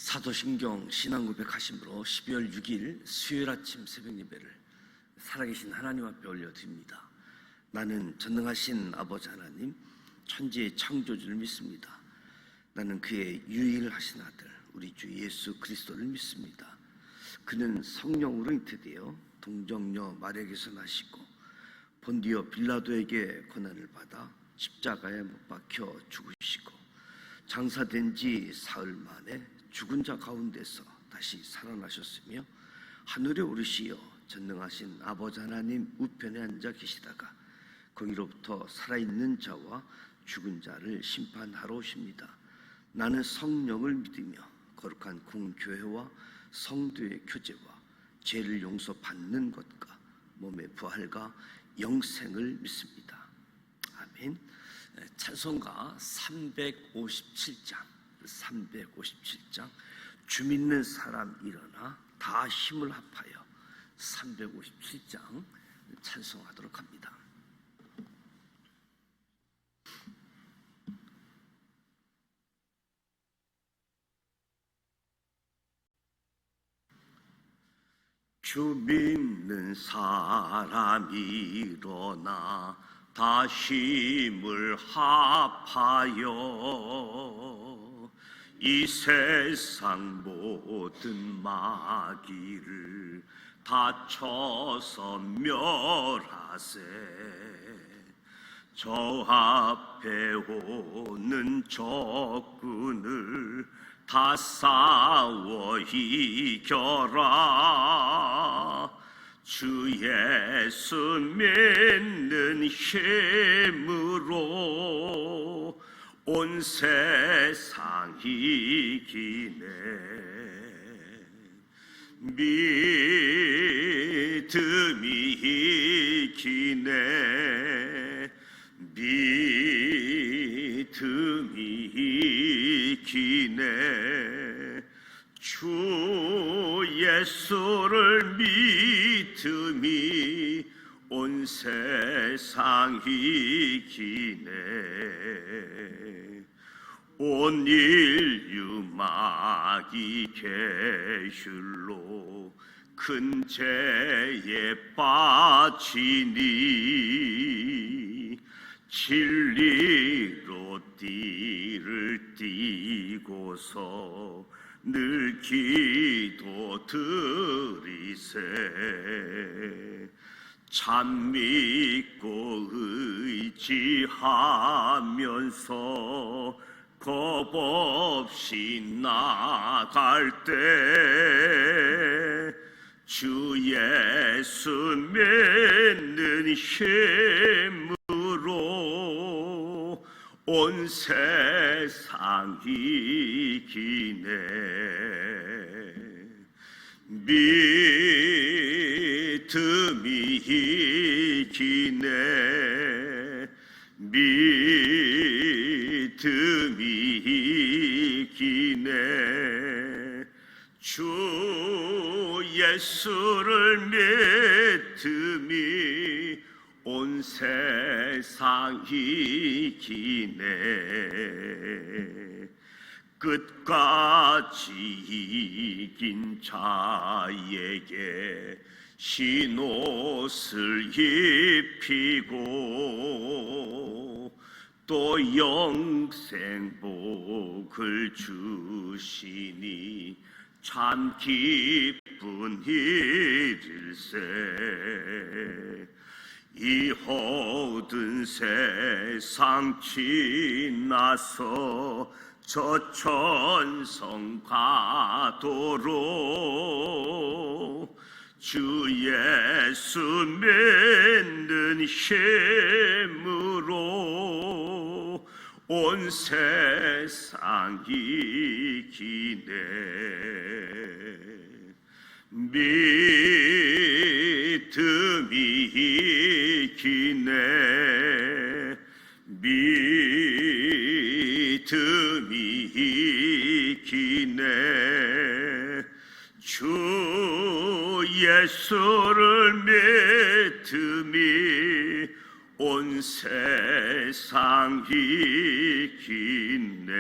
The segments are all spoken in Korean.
사도신경 신앙고백 하심으로 12월 6일 수요일 아침 새벽 예배를 살아계신 하나님 앞에 올려드립니다. 나는 전능하신 아버지 하나님, 천지의 창조주를 믿습니다. 나는 그의 유일하신 아들 우리 주 예수 그리스도를 믿습니다. 그는 성령으로 잉태되어 동정녀 마리아에게서 나시고 본디오 빌라도에게 고난을 받아 십자가에 못 박혀 죽으시고 장사된 지 사흘 만에 죽은 자 가운데서 다시 살아나셨으며 하늘에 오르시어 전능하신 아버지 하나님 우편에 앉아 계시다가 거기로부터 살아있는 자와 죽은 자를 심판하러 오십니다. 나는 성령을 믿으며 거룩한 공교회와 성도의 교제와 죄를 용서받는 것과 몸의 부활과 영생을 믿습니다. 아멘. 찬송가 357장 주 믿는 사람 일어나 다 힘을 합하여 357장 찬송하도록 합니다. 주 믿는 사람 일어나 다 힘을 합하여 이 세상 모든 마귀를 다 쳐서 멸하세. 저 앞에 오는 적군을 다 싸워 이겨라. 주 예수 믿는 힘으로 온 세상 이기네. 믿음이 이기네. 믿음이 이기네. 주 예수를 믿음이 온 세상 이기네. 온 인류 마귀 계율로 큰 죄에 빠지니 진리로 띠를 띠고서 늘 기도 드리세. 참 믿고 의지하면서 겁 없이 나갈 때 주 예수 믿는 힘으로 온 세상 이기네. 믿음이 이기네. 믿음이 이기네. 주 예수를 믿음이 온 세상 이기네. 끝까지 이긴 자에게 흰옷을 입히고 또 영생복을 주시니 참 기쁜 일일세. 이 모든 세상 지나서 저 천성 가도록 주 예수 믿는 힘으로 온 세상 이기네. 믿음이 이기네. 믿음이 이기네. 주 예수를 믿음이 온 세상 이기네.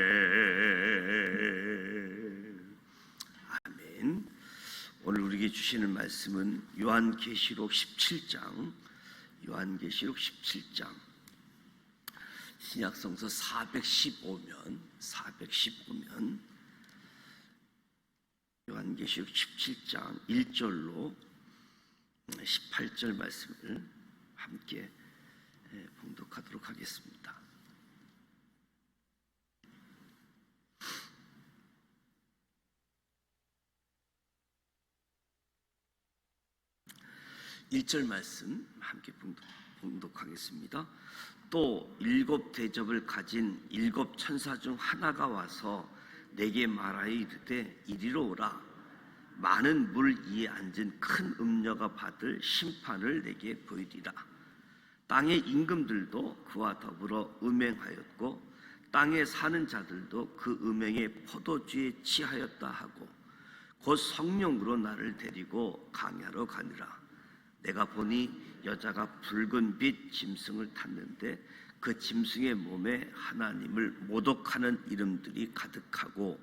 오늘 우리에게 주시는 말씀은 요한계시록 17장, 요한계시록 17장, 신약성서 415면 요한계시록 17장 1절로 18절 말씀을 함께 봉독하도록 하겠습니다. (1절) 말씀 함께 봉독하겠습니다. 또 7 대접을 가진 7 천사 중 하나가 와서 내게 말하여 이르되 이리로 오라. 많은 물 위에 앉은 큰 음녀가 받을 심판을 내게 보이리라. 땅의 임금들도 그와 더불어 음행하였고 땅에 사는 자들도 그 음행의 포도주에 취하였다 하고 곧 성령으로 나를 데리고 강야로 가니라. 내가 보니 여자가 붉은 빛 짐승을 탔는데 그 짐승의 몸에 하나님을 모독하는 이름들이 가득하고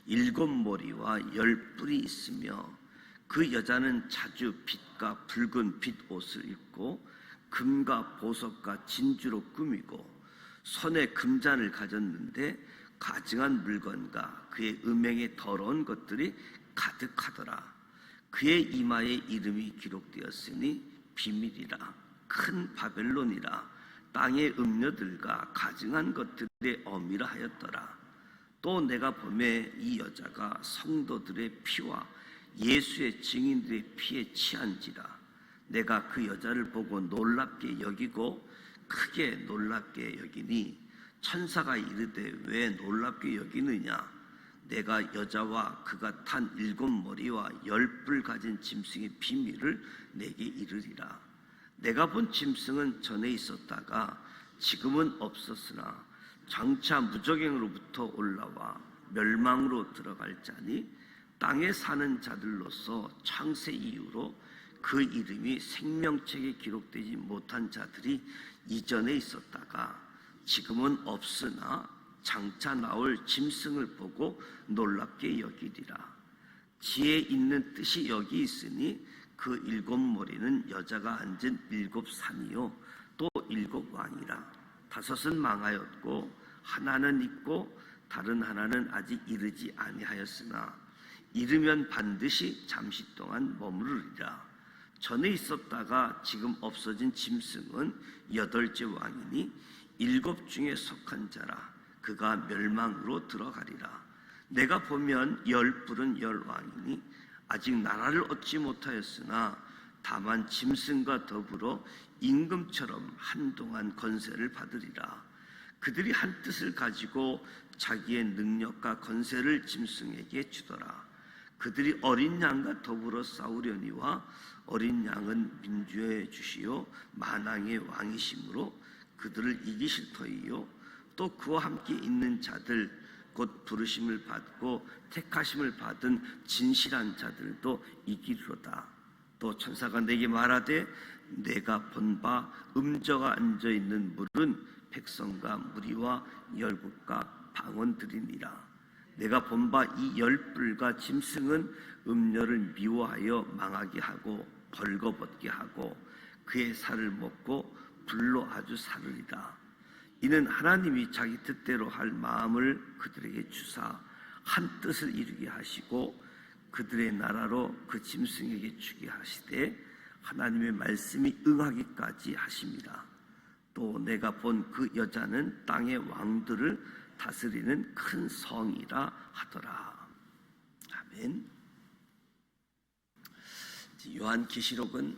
7 머리와 10 뿔이 있으며 그 여자는 자주 빛과 붉은 빛 옷을 입고 금과 보석과 진주로 꾸미고 손에 금잔을 가졌는데 가증한 물건과 그의 음행의 더러운 것들이 가득하더라. 그의 이마에 이름이 기록되었으니 비밀이라 큰 바벨론이라 땅의 음녀들과 가증한 것들의 어미라 하였더라. 또 내가 보매 이 여자가 성도들의 피와 예수의 증인들의 피에 취한지라. 내가 그 여자를 보고 놀랍게 여기고 크게 놀랍게 여기니 천사가 이르되 왜 놀랍게 여기느냐. 내가 여자와 그가 탄 7 머리와 10 뿔 가진 짐승의 비밀을 내게 이르리라. 내가 본 짐승은 전에 있었다가 지금은 없었으나 장차 무저갱으로부터 올라와 멸망으로 들어갈 자니 땅에 사는 자들로서 창세 이후로 그 이름이 생명책에 기록되지 못한 자들이 이전에 있었다가 지금은 없으나 장차 나올 짐승을 보고 놀랍게 여기리라. 지혜 있는 뜻이 여기 있으니 그 7 머리는 여자가 앉은 7 산이요 또 7 왕이라. 5은 망하였고 하나는 있고 다른 하나는 아직 이르지 아니하였으나 이르면 반드시 잠시 동안 머무르리라. 전에 있었다가 지금 없어진 짐승은 8째 왕이니 7 중에 속한 자라. 그가 멸망으로 들어가리라. 내가 보면 10 뿔은 10 왕이니 아직 나라를 얻지 못하였으나 다만 짐승과 더불어 임금처럼 한동안 권세를 받으리라. 그들이 한 뜻을 가지고 자기의 능력과 권세를 짐승에게 주더라. 그들이 어린 양과 더불어 싸우려니와 어린 양은 민주의 주시요 만왕의 왕이시므로 그들을 이기실 터이요 또 그와 함께 있는 자들 곧 부르심을 받고 택하심을 받은 진실한 자들도 이기리로다. 또 천사가 내게 말하되 내가 본 바 음저가 앉아있는 물은 백성과 무리와 열국과 방언들이니라. 내가 본 바 이 10 뿔과 짐승은 음녀를 미워하여 망하게 하고 벌거벗게 하고 그의 살을 먹고 불로 아주 사르리라. 이는 하나님이 자기 뜻대로 할 마음을 그들에게 주사 한 뜻을 이루게 하시고 그들의 나라로 그 짐승에게 주게 하시되 하나님의 말씀이 응하기까지 하십니다. 또 내가 본 그 여자는 땅의 왕들을 다스리는 큰 성이라 하더라. 아멘. 요한계시록은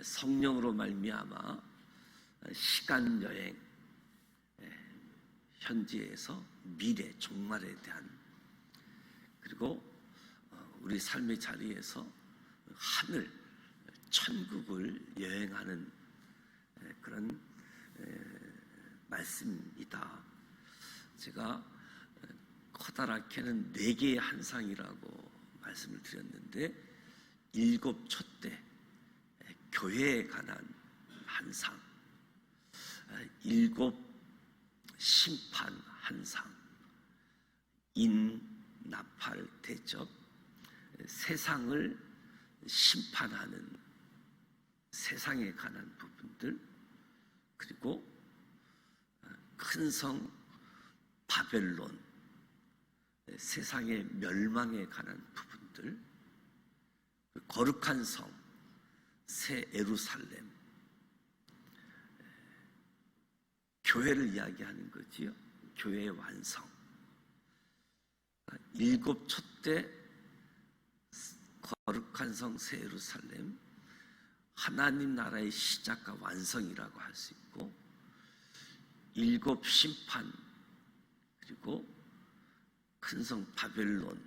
성령으로 말미암아 시간 여행, 현재에서 미래, 종말에 대한, 그리고 우리 삶의 자리에서 하늘, 천국을 여행하는 그런 말씀이다. 제가 커다랗게는 4개의 한상이라고 말씀을 드렸는데 7 촛대, 교회에 관한 한상, 7 심판 한상, 인나팔 대접, 세상을 심판하는 세상에 관한 부분들, 그리고 큰 성 바벨론, 세상의 멸망에 관한 부분들, 거룩한 성 새 예루살렘, 교회를 이야기하는 거지요. 교회의 완성, 일곱 촛대 거룩한 성 새 예루살렘, 하나님 나라의 시작과 완성이라고 할 수 있고, 일곱 심판, 그리고 큰 성 바벨론,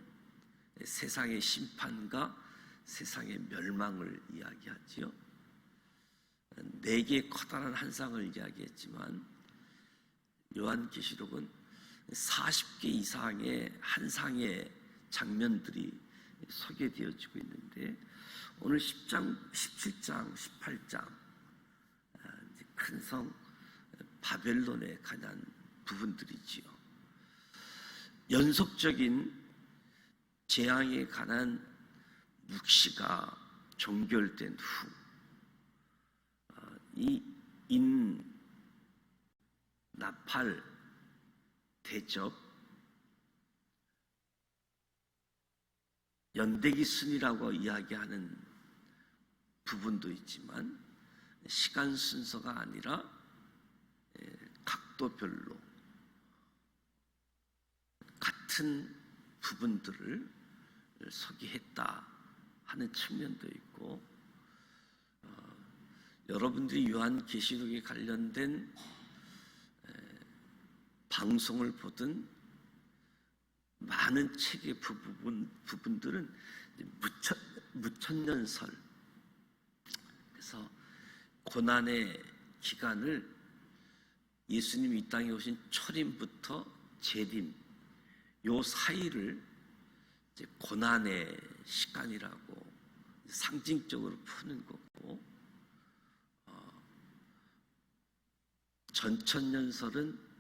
세상의 심판과 세상의 멸망을 이야기하지요. 네 개의 커다란 한상을 이야기했지만 요한계시록은 40개 이상의 한상의 장면들이 소개되어지고 있는데, 오늘 10장, 17장, 18장 큰 성 바벨론에 관한 부분들이지요. 연속적인 재앙에 관한 묵시가 종결된 후, 이 나팔 대접, 연대기 순이라고 이야기하는 부분도 있지만 시간 순서가 아니라 각도별로 같은 부분들을 소개했다 하는 측면도 있고, 여러분들이 요한계시록에 관련된 방송을 보든 많은 책의 부분들은 무천년설, 그래서 고난의 기간을 예수님이 이 땅에 오신 초림부터 재림, 요 사이를 이제 고난의 시간이라고 상징적으로 푸는 거고, 전천년설은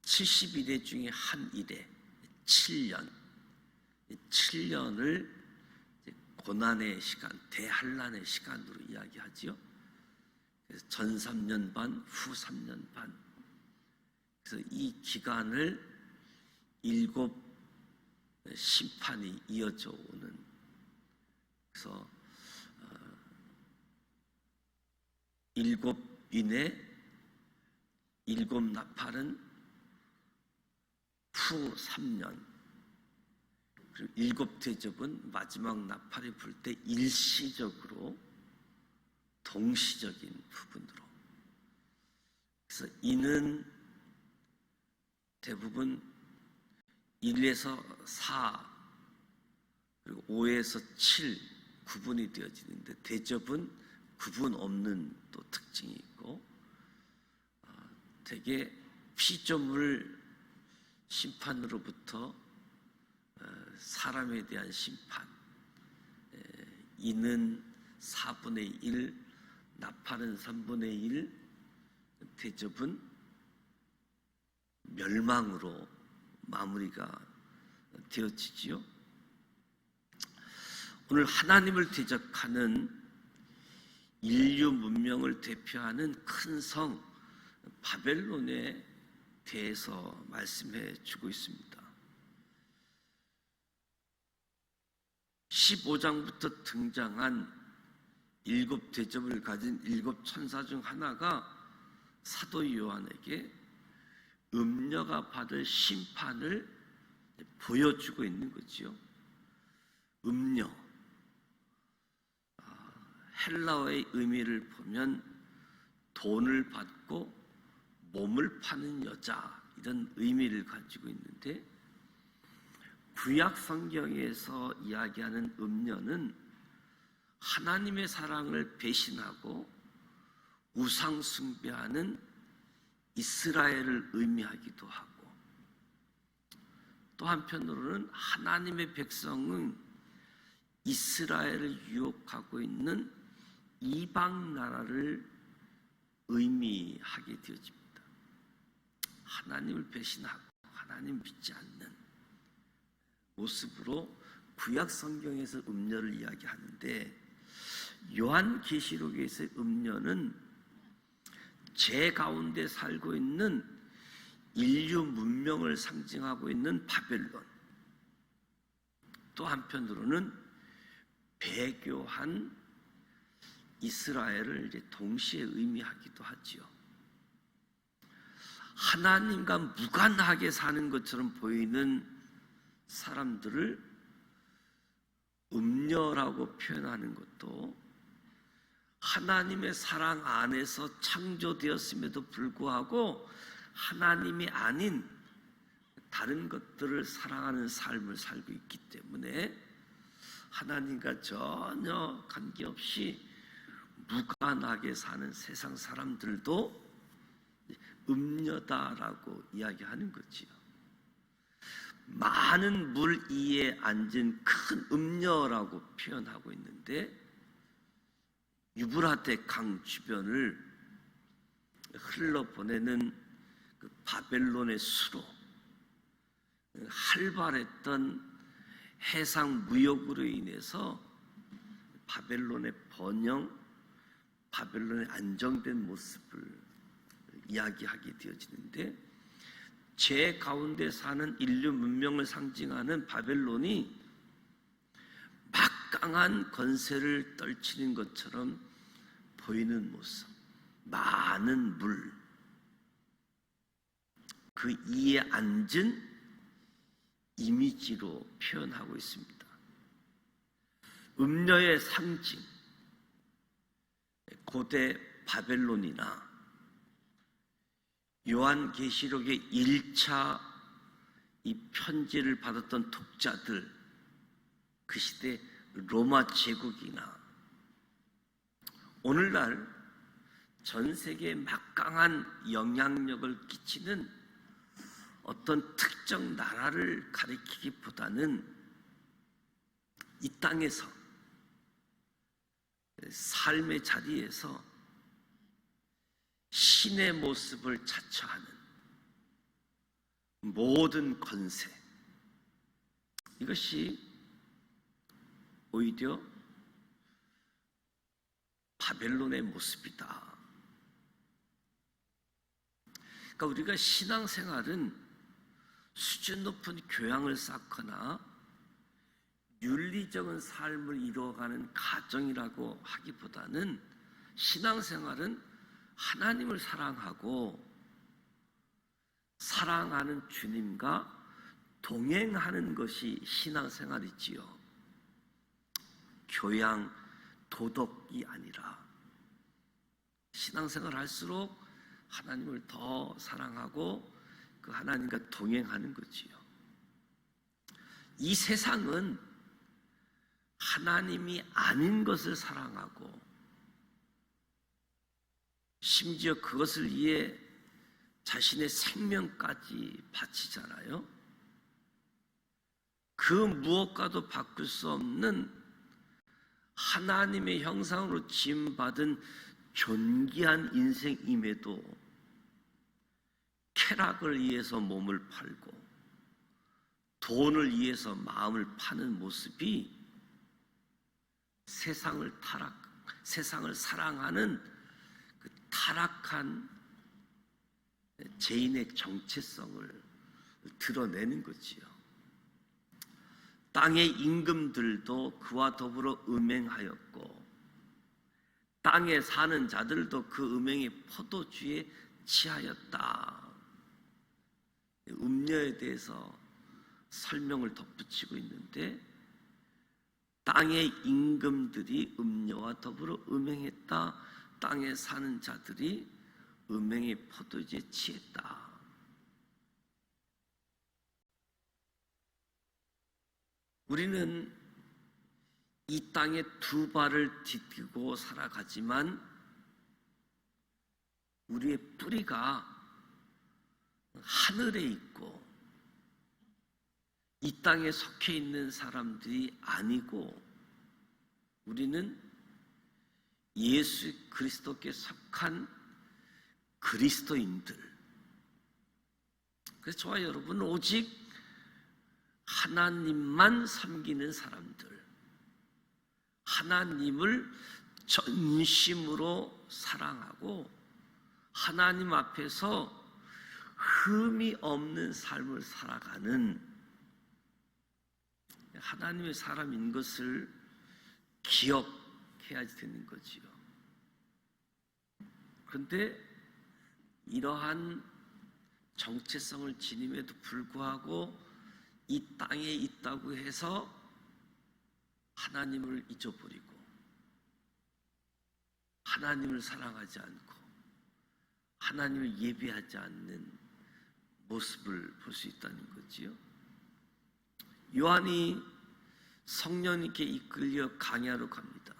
71회 중에 한 일회, 7년을 고난의 시간, 대환란의 시간으로 이야기하지요. 그래서 전 3년 반, 후 3년 반. 그래서 이 기간을 일곱 심판이 이어져 오는, 그래서 일곱 인의 일곱 나팔은 후 3년, 그리고 일곱 대접은 마지막 나팔이 불 때 일시적으로 동시적인 부분으로, 그래서 이는 대부분 1에서 4 그리고 5에서 7 구분이 되어지는데, 대접은 구분 없는 또 특징이 있고, 되게 피조물 심판으로부터 사람에 대한 심판, 이는 4분의 1, 나팔은 3분의 1, 대접은 멸망으로 마무리가 되어지지요. 오늘 하나님을 대적하는 인류 문명을 대표하는 큰 성 바벨론에 대해서 말씀해 주고 있습니다. 15장부터 등장한 일곱 대접을 가진 일곱 천사 중 하나가 사도 요한에게 음녀가 받을 심판을 보여주고 있는 거지요. 음녀, 헬라어의 의미를 보면 돈을 받고 몸을 파는 여자, 이런 의미를 가지고 있는데, 구약 성경에서 이야기하는 음녀는 하나님의 사랑을 배신하고 우상 숭배하는 이스라엘을 의미하기도 하고, 또 한편으로는 하나님의 백성은 이스라엘을 유혹하고 있는 이방 나라를 의미하게 되어집니다. 하나님을 배신하고 하나님 믿지 않는 모습으로 구약 성경에서 음녀를 이야기하는데 요한계시록에서의 음녀는 제 가운데 살고 있는 인류 문명을 상징하고 있는 바벨론, 또 한편으로는 배교한 이스라엘을 이제 동시에 의미하기도 하지요. 하나님과 무관하게 사는 것처럼 보이는 사람들을 음녀라고 표현하는 것도 하나님의 사랑 안에서 창조되었음에도 불구하고 하나님이 아닌 다른 것들을 사랑하는 삶을 살고 있기 때문에 하나님과 전혀 관계없이 무관하게 사는 세상 사람들도 음녀다라고 이야기하는 거지요. 많은 물 위에 앉은 큰 음녀라고 표현하고 있는데 유브라데 강 주변을 흘러보내는 그 바벨론의 수로 활발했던 해상 무역으로 인해서 바벨론의 번영, 바벨론의 안정된 모습을 이야기하게 되어지는데 제 가운데 사는 인류 문명을 상징하는 바벨론이 막강한 권세를 떨치는 것처럼 보이는 모습, 많은 물, 그 위에 앉은 이미지로 표현하고 있습니다. 음녀의 상징, 고대 바벨론이나 요한계시록의 1차 이 편지를 받았던 독자들, 그 시대 로마 제국이나 오늘날 전 세계에 막강한 영향력을 끼치는 어떤 특정 나라를 가리키기보다는 이 땅에서 삶의 자리에서 신의 모습을 자처하는 모든 권세, 이것이 오히려 바벨론의 모습이다. 그러니까 우리가 신앙생활은 수준 높은 교양을 쌓거나 윤리적인 삶을 이루어가는 가정이라고 하기보다는 신앙생활은 하나님을 사랑하고 사랑하는 주님과 동행하는 것이 신앙생활이지요. 교양, 도덕이 아니라 신앙생활을 할수록 하나님을 더 사랑하고 그 하나님과 동행하는 거지요. 이 세상은 하나님이 아닌 것을 사랑하고 심지어 그것을 위해 자신의 생명까지 바치잖아요. 그 무엇과도 바꿀 수 없는 하나님의 형상으로 지음받은 존귀한 인생임에도 쾌락을 위해서 몸을 팔고 돈을 위해서 마음을 파는 모습이 세상을 사랑하는 그 타락한 죄인의 정체성을 드러내는 거지요. 땅의 임금들도 그와 더불어 음행하였고 땅에 사는 자들도 그 음행의 포도주에 취하였다. 음녀에 대해서 설명을 덧붙이고 있는데 땅의 임금들이 음녀와 더불어 음행했다. 땅에 사는 자들이 음행의 포도주에 취했다. 우리는 이 땅에 두 발을 디디고 살아가지만 우리의 뿌리가 하늘에 있고 이 땅에 속해 있는 사람들이 아니고 우리는 예수 그리스도께 속한 그리스도인들. 그래서 저와 여러분은 오직 하나님만 섬기는 사람들, 하나님을 전심으로 사랑하고 하나님 앞에서 흠이 없는 삶을 살아가는 하나님의 사람인 것을 기억해야 되는 거지요. 그런데 이러한 정체성을 지님에도 불구하고 이 땅에 있다고 해서 하나님을 잊어버리고 하나님을 사랑하지 않고 하나님을 예배하지 않는 모습을 볼 수 있다는 거지요. 요한이 성령님께 이끌려 강야로 갑니다.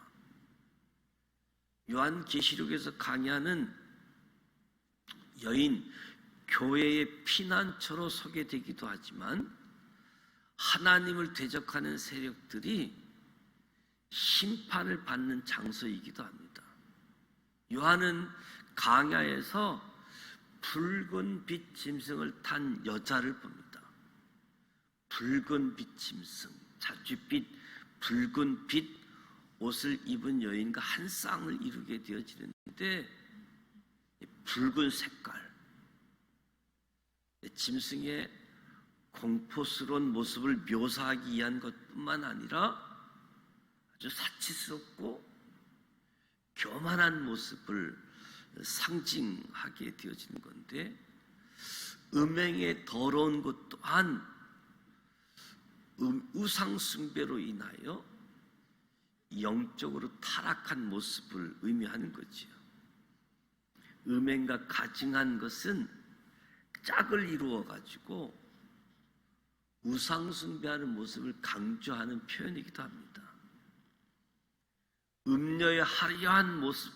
요한계시록에서 강야는 여인 교회의 피난처로 소개되기도 하지만 하나님을 대적하는 세력들이 심판을 받는 장소이기도 합니다. 요한은 강야에서 붉은 빛 짐승을 탄 여자를 봅니다. 붉은 빛 짐승, 자줏빛 붉은 빛 옷을 입은 여인과 한 쌍을 이루게 되어지는데, 붉은 색깔, 짐승의 공포스러운 모습을 묘사하기 위한 것뿐만 아니라 아주 사치스럽고 교만한 모습을 상징하게 되어지는 건데, 음행의 더러운 것 또한 우상 숭배로 인하여 영적으로 타락한 모습을 의미하는 거지요. 음행과 가증한 것은 짝을 이루어 가지고 우상 숭배하는 모습을 강조하는 표현이기도 합니다. 음녀의 화려한 모습,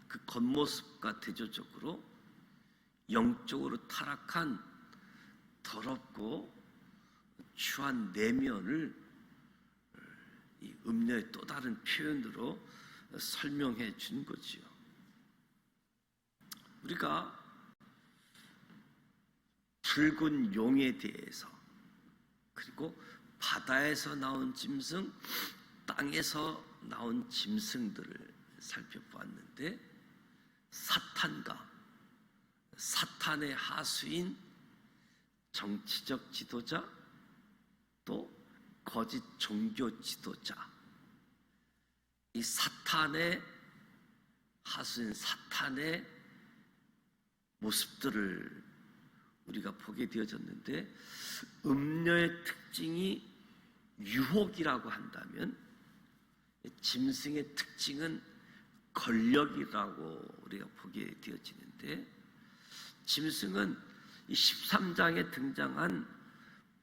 그 겉모습과 대조적으로 영적으로 타락한 더럽고 추한 내면을 이 음녀의 또 다른 표현으로 설명해 준 거지요. 우리가 붉은 용에 대해서, 그리고 바다에서 나온 짐승, 땅에서 나온 짐승들을 살펴보았는데, 사탄과 사탄의 하수인 정치적 지도자, 또 거짓 종교 지도자, 이 사탄의 하수인 사탄의 모습들을 우리가 보게 되어졌는데, 음녀의 특징이 유혹이라고 한다면 짐승의 특징은 권력이라고 우리가 보게 되어지는데, 짐승은 이 13장에 등장한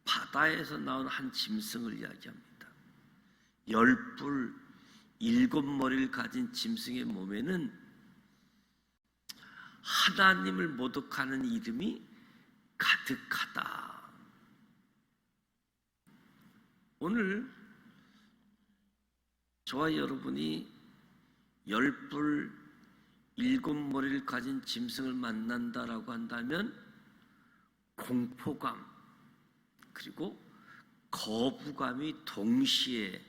바다에서 나온 한 짐승을 이야기합니다. 10뿔 7머리를 가진 짐승의 몸에는 하나님을 모독하는 이름이 가득하다. 오늘 저와 여러분이 10뿔 7머리를 가진 짐승을 만난다라고 한다면 공포감 그리고 거부감이 동시에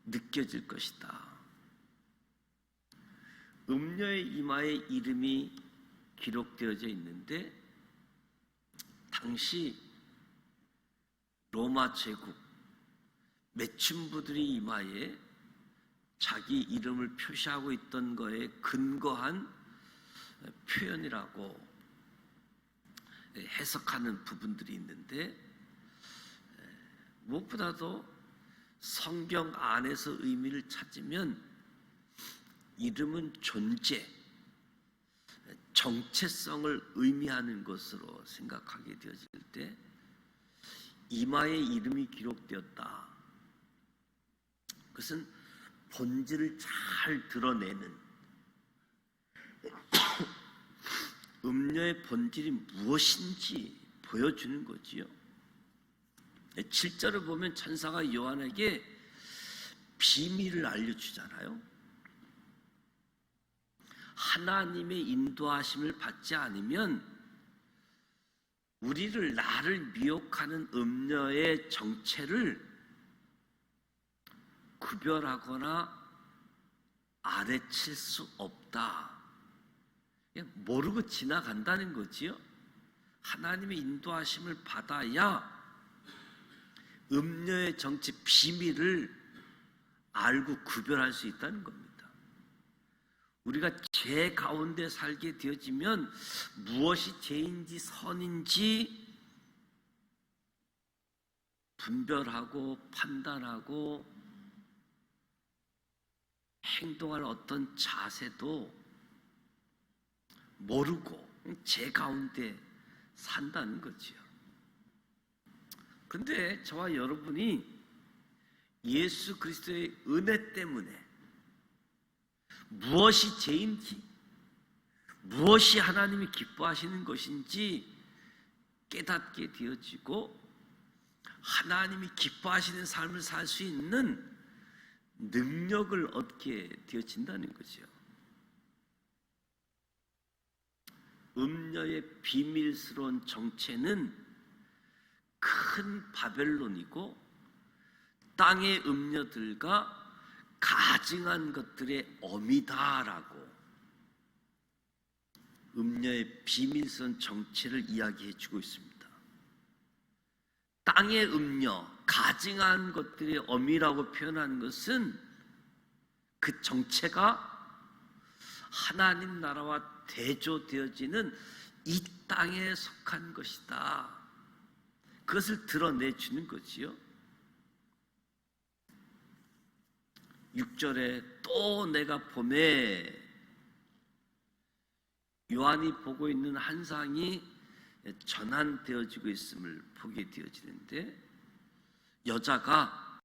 느껴질 것이다. 음녀의 이마에 이름이 기록되어져 있는데, 당시 로마 제국 매춘부들이 이마에 자기 이름을 표시하고 있던 거에 근거한 표현이라고 해석하는 부분들이 있는데, 무엇보다도 성경 안에서 의미를 찾으면 이름은 존재, 정체성을 의미하는 것으로 생각하게 되어질 때, 이마에 이름이 기록되었다. 그것은 본질을 잘 드러내는, 음녀의 본질이 무엇인지 보여주는 거지요. 7절을 보면 천사가 요한에게 비밀을 알려주잖아요. 하나님의 인도하심을 받지 않으면 나를 미혹하는 음녀의 정체를 구별하거나 아래칠 수 없다. 그냥 모르고 지나간다는 거지요. 하나님의 인도하심을 받아야 음녀의 정체 비밀을 알고 구별할 수 있다는 겁니다. 우리가 죄 가운데 살게 되어지면 무엇이 죄인지 선인지 분별하고 판단하고 행동할 어떤 자세도 모르고 죄 가운데 산다는 거지요. 그런데 저와 여러분이 예수 그리스도의 은혜 때문에 무엇이 죄인지, 무엇이 하나님이 기뻐하시는 것인지 깨닫게 되어지고 하나님이 기뻐하시는 삶을 살 수 있는 능력을 얻게 되어진다는 거죠. 음녀의 비밀스러운 정체는 큰 바벨론이고 땅의 음녀들과 가증한 것들의 어미다라고 음녀의 비밀스러운 정체를 이야기해 주고 있습니다. 땅의 음녀, 가증한 것들의 어미라고 표현하는 것은 그 정체가 하나님 나라와 대조되어지는 이 땅에 속한 것이다. 그것을 드러내주는 거지요. 6절에 또 내가 보매 요한이 보고 있는 환상이 전환되어지고 있음을 보게 되어지는데 여자가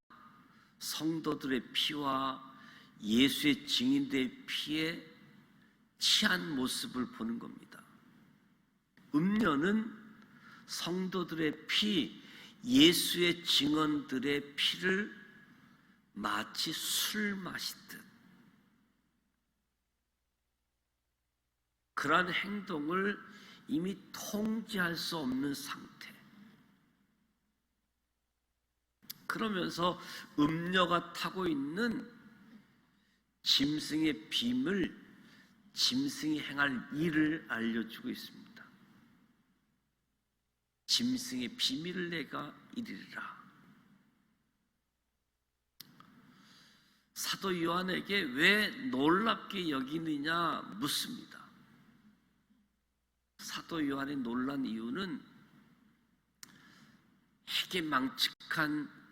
성도들의 피와 예수의 증인들의 피에 취한 모습을 보는 겁니다. 음녀는 성도들의 피, 예수의 증언들의 피를 마치 술 마시듯 그러한 행동을 이미 통제할 수 없는 상태. 그러면서 음녀가 타고 있는 짐승의 빔을 짐승이 행할 일을 알려주고 있습니다. 짐승의 비밀을 내가 이르리라. 사도 요한에게 왜 놀랍게 여기느냐 묻습니다. 사도 요한이 놀란 이유는 해괴망측한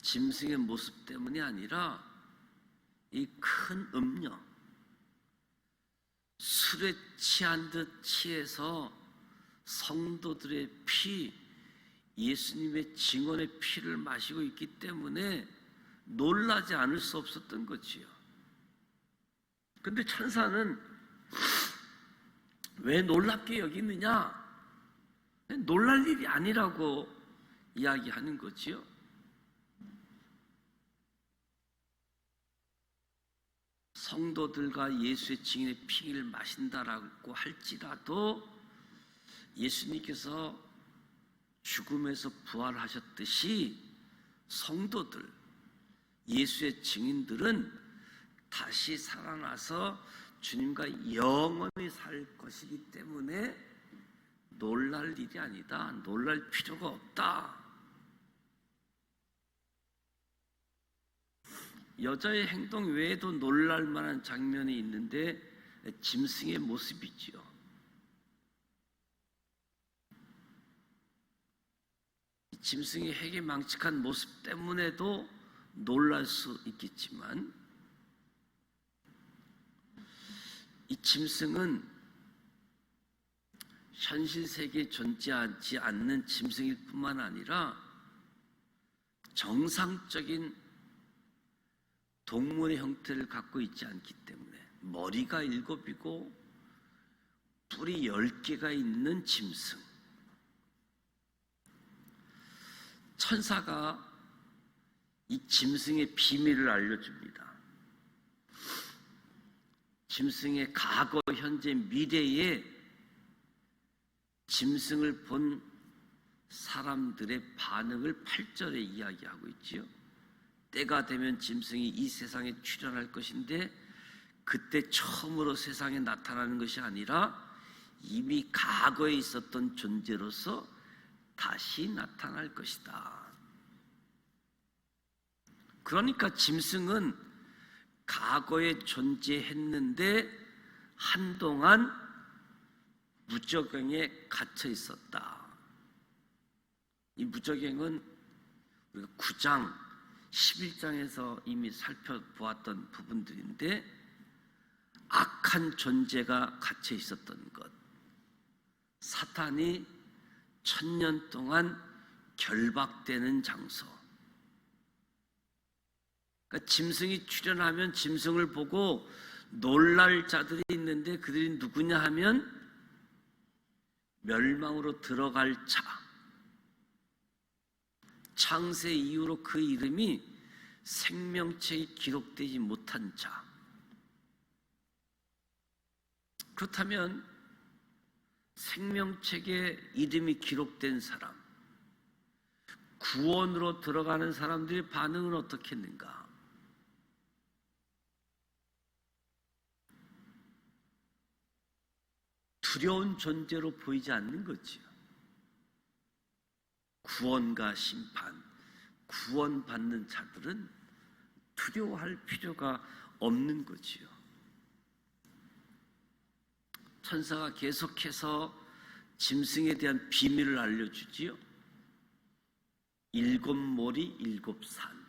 짐승의 모습 때문이 아니라 이 큰 음녀, 술에 취한 듯 취해서 성도들의 피, 예수님의 증언의 피를 마시고 있기 때문에 놀라지 않을 수 없었던 거지요. 근데 천사는 왜 놀랍게 여기느냐? 놀랄 일이 아니라고 이야기하는 거지요. 성도들과 예수의 증인의 피를 마신다라고 할지라도 예수님께서 죽음에서 부활하셨듯이 성도들, 예수의 증인들은 다시 살아나서 주님과 영원히 살 것이기 때문에 놀랄 일이 아니다. 놀랄 필요가 없다. 여자의 행동 외에도 놀랄 만한 장면이 있는데 짐승의 모습이지요. 짐승의 해괴망측한 모습 때문에도 놀랄 수 있겠지만 이 짐승은 현실 세계에 존재하지 않는 짐승일 뿐만 아니라 정상적인 동물의 형태를 갖고 있지 않기 때문에 머리가 7이고 뿔이 10개가 있는 짐승. 천사가 이 짐승의 비밀을 알려줍니다. 짐승의 과거, 현재, 미래에 짐승을 본 사람들의 반응을 8절에 이야기하고 있지요. 때가 되면 짐승이 이 세상에 출현할 것인데 그때 처음으로 세상에 나타나는 것이 아니라 이미 과거에 있었던 존재로서 다시 나타날 것이다. 그러니까 짐승은 과거에 존재했는데 한동안 무저갱에 갇혀 있었다. 이 무저갱은 우리가 9장, 11장에서 이미 살펴보았던 부분들인데 악한 존재가 갇혀 있었던 것, 사탄이 1000년 동안 결박되는 장소. 그러니까 짐승이 출현하면 짐승을 보고 놀랄 자들이 있는데 그들이 누구냐 하면 멸망으로 들어갈 자. 창세 이후로 그 이름이 생명책에 기록되지 못한 자. 그렇다면 생명책에 이름이 기록된 사람, 구원으로 들어가는 사람들의 반응은 어떻겠는가? 두려운 존재로 보이지 않는 거지요. 구원과 심판, 구원받는 자들은 두려워할 필요가 없는 거지요. 천사가 계속해서 짐승에 대한 비밀을 알려주지요. 7 머리 7 산,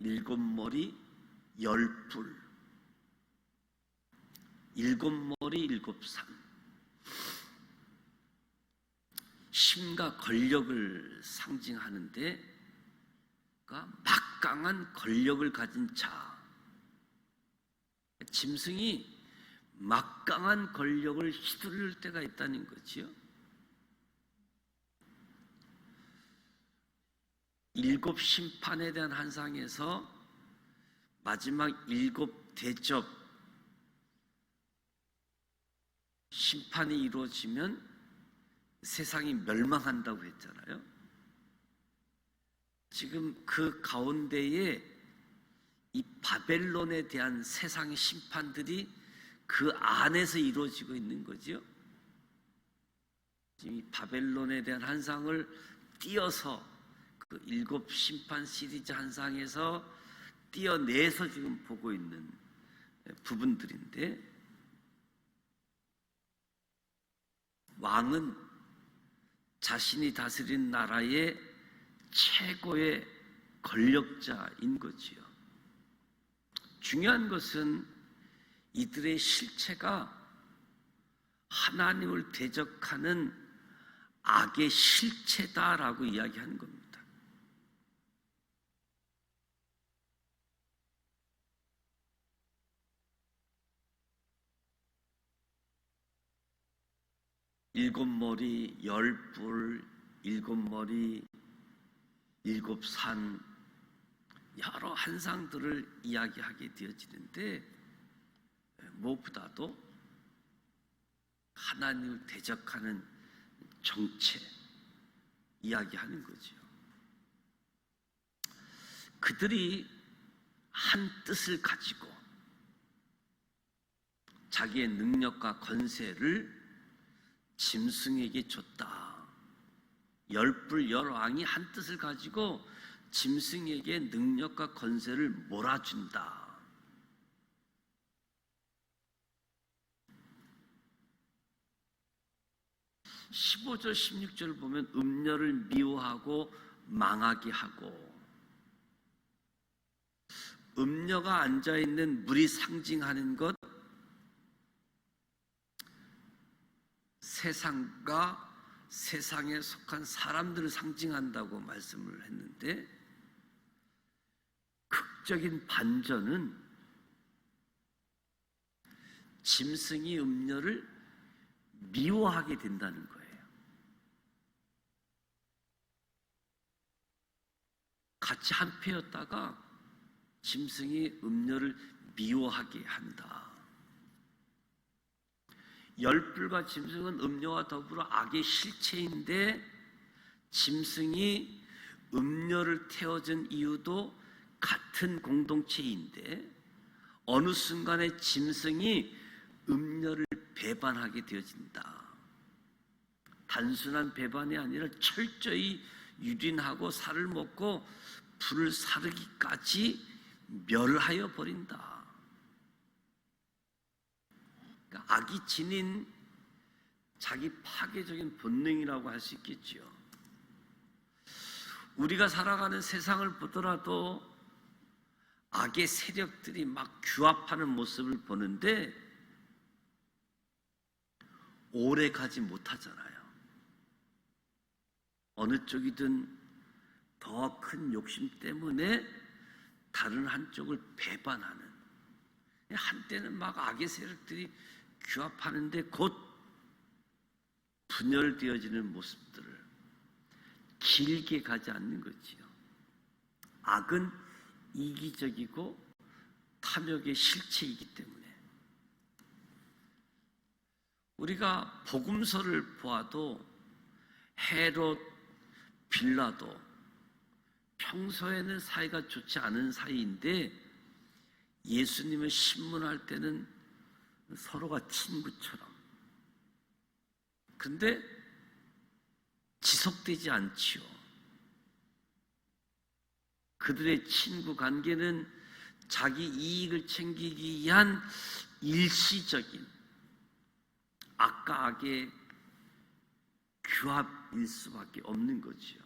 7 머리 10뿔, 7 머리 7 산. 힘과 권력을 상징하는데 막강한 권력을 가진 자. 짐승이 막강한 권력을 휘두를 때가 있다는 거지요. 7 심판에 대한 환상에서 마지막 7 대접 심판이 이루어지면 세상이 멸망한다고 했잖아요. 지금 그 가운데에 이 바벨론에 대한 세상의 심판들이 그 안에서 이루어지고 있는 거죠. 지금 이 바벨론에 대한 환상을 띄어서 그 7 심판 시리즈 환상에서 띄어내서 지금 보고 있는 부분들인데, 왕은 자신이 다스린 나라의 최고의 권력자인 거지요. 중요한 것은 이들의 실체가 하나님을 대적하는 악의 실체다라고 이야기하는 겁니다. 일곱 머리 10뿔, 7 머리 7 산, 여러 환상들을 이야기하게 되어지는데 무엇보다도 하나님을 대적하는 정체 이야기하는 거죠. 그들이 한 뜻을 가지고 자기의 능력과 권세를 짐승에게 줬다. 10뿔 10왕이 한 뜻을 가지고 짐승에게 능력과 권세를 몰아준다. 15절 16절을 보면 음녀를 미워하고 망하게 하고, 음녀가 앉아있는 물이 상징하는 것, 세상과 세상에 속한 사람들을 상징한다고 말씀을 했는데, 극적인 반전은 짐승이 음녀를 미워하게 된다는 거예요. 같이 한패였다가 짐승이 음녀를 미워하게 한다. 열불과 짐승은 음녀와 더불어 악의 실체인데 짐승이 음녀를 태워준 이유도 같은 공동체인데 어느 순간에 짐승이 음녀를 배반하게 되어진다. 단순한 배반이 아니라 철저히 유린하고 살을 먹고 불을 사르기까지 멸하여 버린다. 그러니까 악이 지닌 자기 파괴적인 본능이라고 할 수 있겠지요. 우리가 살아가는 세상을 보더라도 악의 세력들이 막 규합하는 모습을 보는데 오래 가지 못하잖아요. 어느 쪽이든 더 큰 욕심 때문에 다른 한쪽을 배반하는, 한때는 막 악의 세력들이 규합하는데 곧 분열되어지는 모습들을 길게 가지 않는 거지요. 악은 이기적이고 탐욕의 실체이기 때문에 우리가 복음서를 보아도 헤롯, 빌라도 평소에는 사이가 좋지 않은 사이인데 예수님을 신문할 때는 서로가 친구처럼, 그런데 지속되지 않지요. 그들의 친구 관계는 자기 이익을 챙기기 위한 일시적인 악과 악의 규합일 수밖에 없는 거지요.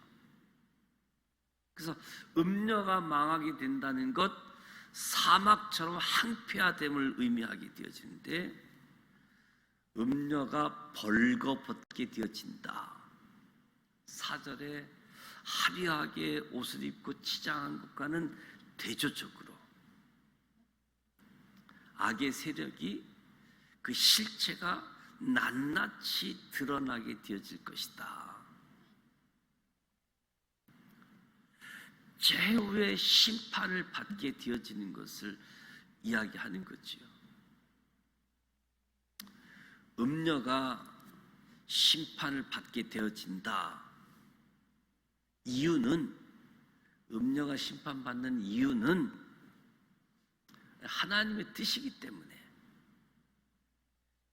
그래서 음녀가 망하게 된다는 것, 사막처럼 항폐화됨을 의미하게 되어지는데 음녀가 벌거벗게 되어진다. 4절에 화려하게 옷을 입고 치장한 것과는 대조적으로 악의 세력이 그 실체가 낱낱이 드러나게 되어질 것이다. 최후의 심판을 받게 되어지는 것을 이야기하는 거지요. 음녀가 심판을 받게 되어진다. 이유는, 음녀가 심판받는 이유는 하나님의 뜻이기 때문에,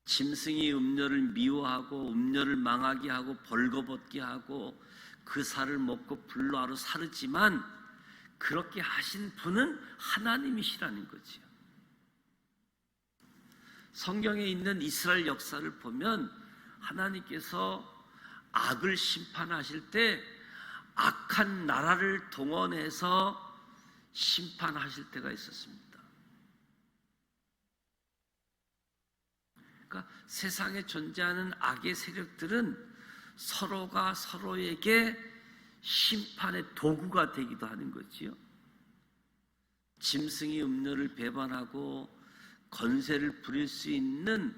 짐승이 음녀를 미워하고 음녀를 망하게 하고 벌거벗게 하고 그 살을 먹고 불로 하루 사르지만 그렇게 하신 분은 하나님이시라는 거지요. 성경에 있는 이스라엘 역사를 보면 하나님께서 악을 심판하실 때 악한 나라를 동원해서 심판하실 때가 있었습니다. 그러니까 세상에 존재하는 악의 세력들은 서로가 서로에게 심판의 도구가 되기도 하는 거지요. 짐승이 음녀를 배반하고 건세를 부릴 수 있는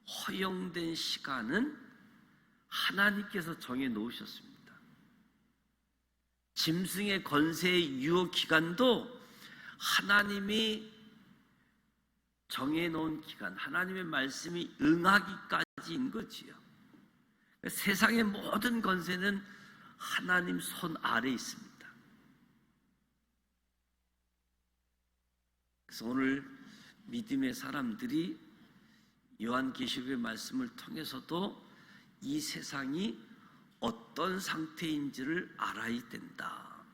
허용된 시간은 하나님께서 정해 놓으셨습니다. 짐승의 건세의 유효 기간도 하나님이 정해 놓은 기간, 하나님의 말씀이 응하기까지인 거지요. 세상의 모든 건세는 하나님 손 아래에 있습니다. 그래서 오늘 믿음의 사람들이 요한계시록의 말씀을 통해서도 이 세상이 어떤 상태인지를 알아야 된다.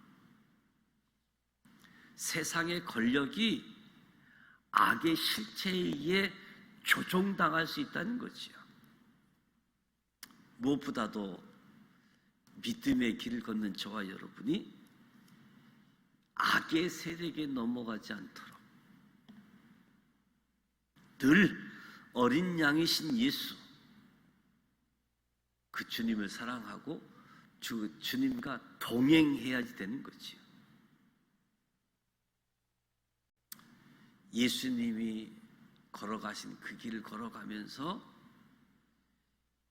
세상의 권력이 악의 실체에 의해 조종당할 수 있다는 거지요. 무엇보다도 믿음의 길을 걷는 저와 여러분이 악의 세력에 넘어가지 않도록 늘 어린 양이신 예수, 그 주님을 사랑하고 주님과 동행해야지 되는 거지요. 예수님이 걸어가신 그 길을 걸어가면서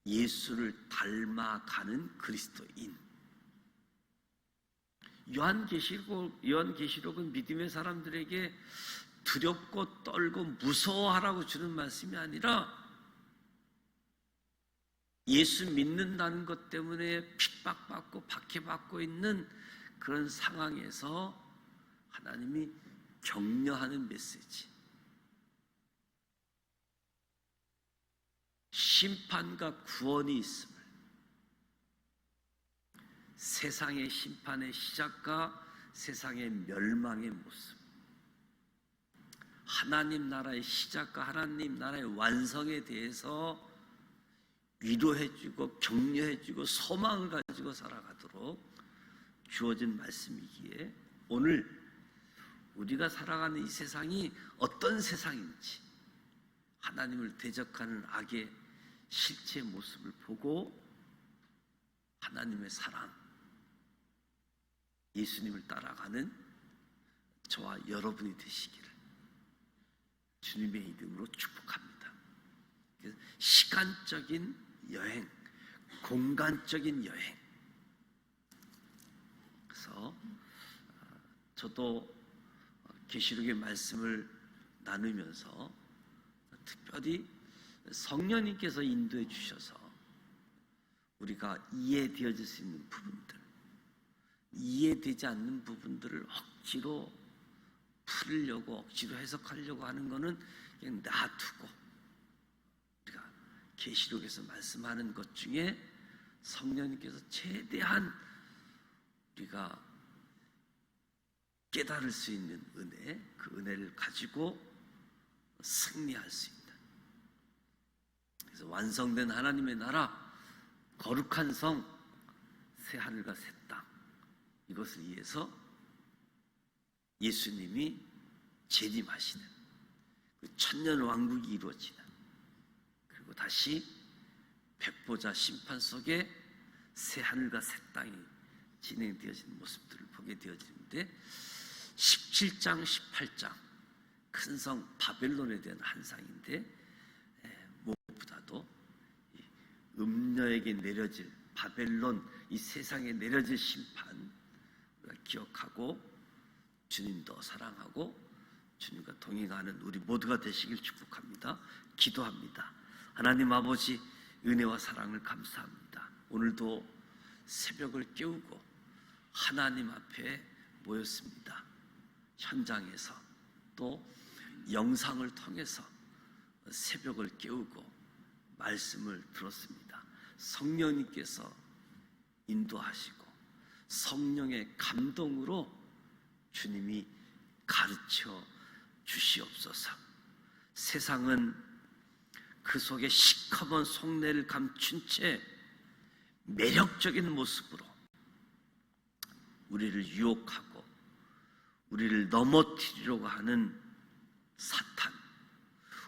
예수를 닮아가는 그리스도인. 요한계시록은 믿음의 사람들에게 두렵고 떨고 무서워하라고 주는 말씀이 아니라 예수 믿는다는 것 때문에 핍박받고 박해받고 있는 그런 상황에서 하나님이 격려하는 메시지, 심판과 구원이 있음을, 세상의 심판의 시작과 세상의 멸망의 모습, 하나님 나라의 시작과 하나님 나라의 완성에 대해서 위로해주고 격려해주고 소망을 가지고 살아가도록 주어진 말씀이기에 오늘 우리가 살아가는 이 세상이 어떤 세상인지 하나님을 대적하는 악의 실체 모습을 보고 하나님의 사랑, 예수님을 따라가는 저와 여러분이 되시기를 주님의 이름으로 축복합니다. 시간적인 여행, 공간적인 여행. 그래서 저도 계시록의 말씀을 나누면서 특별히 성령님께서 인도해 주셔서 우리가 이해되어질 수 있는 부분들, 이해되지 않는 부분들을 억지로 풀려고 억지로 해석하려고 하는 것은 그냥 놔두고 우리가 계시록에서 말씀하는 것 중에 성령님께서 최대한 우리가 깨달을 수 있는 은혜, 그 은혜를 가지고 승리할 수 있다. 그래서 완성된 하나님의 나라, 거룩한 성, 새 하늘과 새 땅, 이것을 위해서 예수님이 재림하시는 그 천년 왕국이 이루어지는, 그리고 다시 백보자 심판 속에 새 하늘과 새 땅이 진행되어지는 모습들을 보게 되어지는데 17장, 18장 큰 성 바벨론에 대한 한상인데 무엇보다도 음녀에게 내려질 바벨론, 이 세상에 내려질 심판 우리가 기억하고 주님도 사랑하고 주님과 동행하는 우리 모두가 되시길 축복합니다. 기도합니다. 하나님 아버지, 은혜와 사랑을 감사합니다. 오늘도 새벽을 깨우고 하나님 앞에 모였습니다. 현장에서 또 영상을 통해서 새벽을 깨우고 말씀을 들었습니다. 성령님께서 인도하시고 성령의 감동으로 주님이 가르쳐 주시옵소서. 세상은 그 속에 시커먼 속내를 감춘 채 매력적인 모습으로 우리를 유혹하고 우리를 넘어뜨리려고 하는 사탄,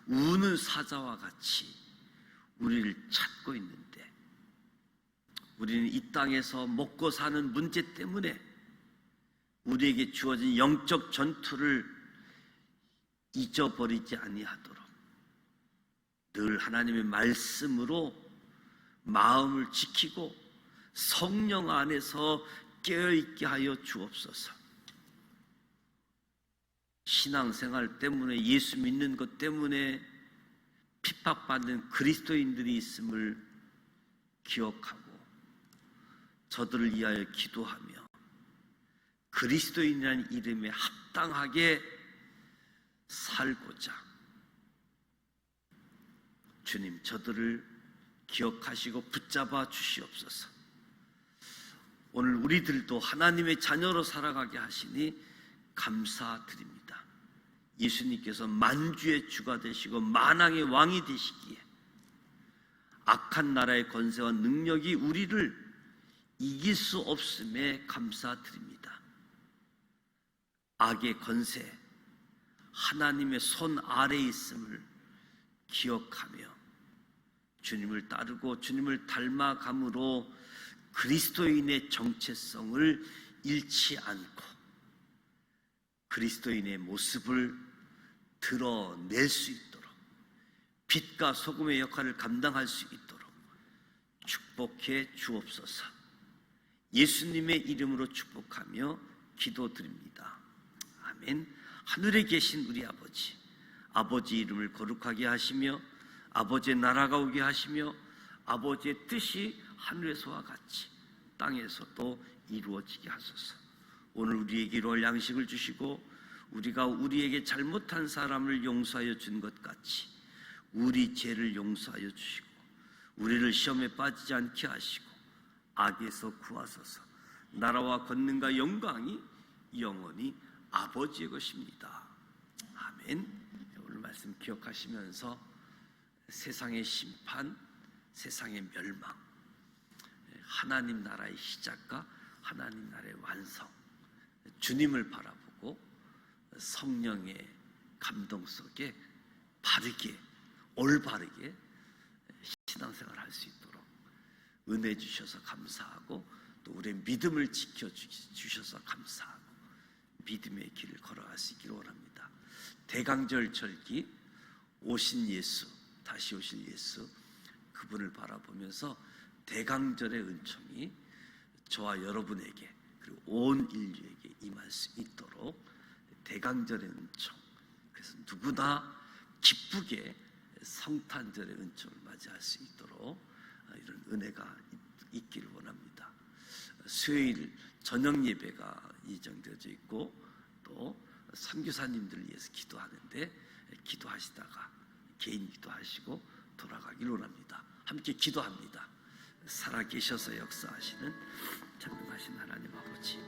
우는 사자와 같이 우리를 찾고 있는데, 우리는 이 땅에서 먹고 사는 문제 때문에 우리에게 주어진 영적 전투를 잊어버리지 아니하도록 늘 하나님의 말씀으로 마음을 지키고 성령 안에서 깨어있게 하여 주옵소서. 신앙생활 때문에, 예수 믿는 것 때문에 핍박받는 그리스도인들이 있음을 기억하고 저들을 위하여 기도하며 그리스도인이라는 이름에 합당하게 살고자 주님, 저들을 기억하시고 붙잡아 주시옵소서. 오늘 우리들도 하나님의 자녀로 살아가게 하시니 감사드립니다. 예수님께서 만주의 주가 되시고 만왕의 왕이 되시기에 악한 나라의 권세와 능력이 우리를 이길 수 없음에 감사드립니다. 악의 권세, 하나님의 손 아래에 있음을 기억하며 주님을 따르고 주님을 닮아감으로 그리스도인의 정체성을 잃지 않고 그리스도인의 모습을 드러낼 수 있도록, 빛과 소금의 역할을 감당할 수 있도록 축복해 주옵소서. 예수님의 이름으로 축복하며 기도드립니다. 아멘. 하늘에 계신 우리 아버지, 아버지 이름을 거룩하게 하시며 아버지의 나라가 오게 하시며 아버지의 뜻이 하늘에서와 같이 땅에서도 이루어지게 하소서. 오늘 우리에게 이룰 양식을 주시고 우리가 우리에게 잘못한 사람을 용서하여 준 것 같이 우리 죄를 용서하여 주시고 우리를 시험에 빠지지 않게 하시고 악에서 구하소서. 나라와 권능과 영광이 영원히 아버지의 것입니다. 아멘. 오늘 말씀 기억하시면서 세상의 심판, 세상의 멸망, 하나님 나라의 시작과 하나님 나라의 완성, 주님을 바라보고 성령의 감동 속에 바르게, 올바르게 신앙생활 할 수 있도록 은혜 주셔서 감사하고 또 우리의 믿음을 지켜주셔서 감사하고 믿음의 길을 걸어갈 수 있기를 원합니다. 대강절 절기 오신 예수, 다시 오실 예수, 그분을 바라보면서 대강절의 은총이 저와 여러분에게 그리고 온 인류에게 임할 수 있도록 대강절의 은총, 그래서 누구나 기쁘게 성탄절의 은총을 맞이할 수 있도록 이런 은혜가 있기를 원합니다. 수요일 저녁 예배가 예정되어져 있고 또 선교사님들을 위해서 기도하는데 기도하시다가 개인 기도하시고 돌아가기를 원합니다. 함께 기도합니다. 살아계셔서 역사하시는 전능하신 하나님 아버지,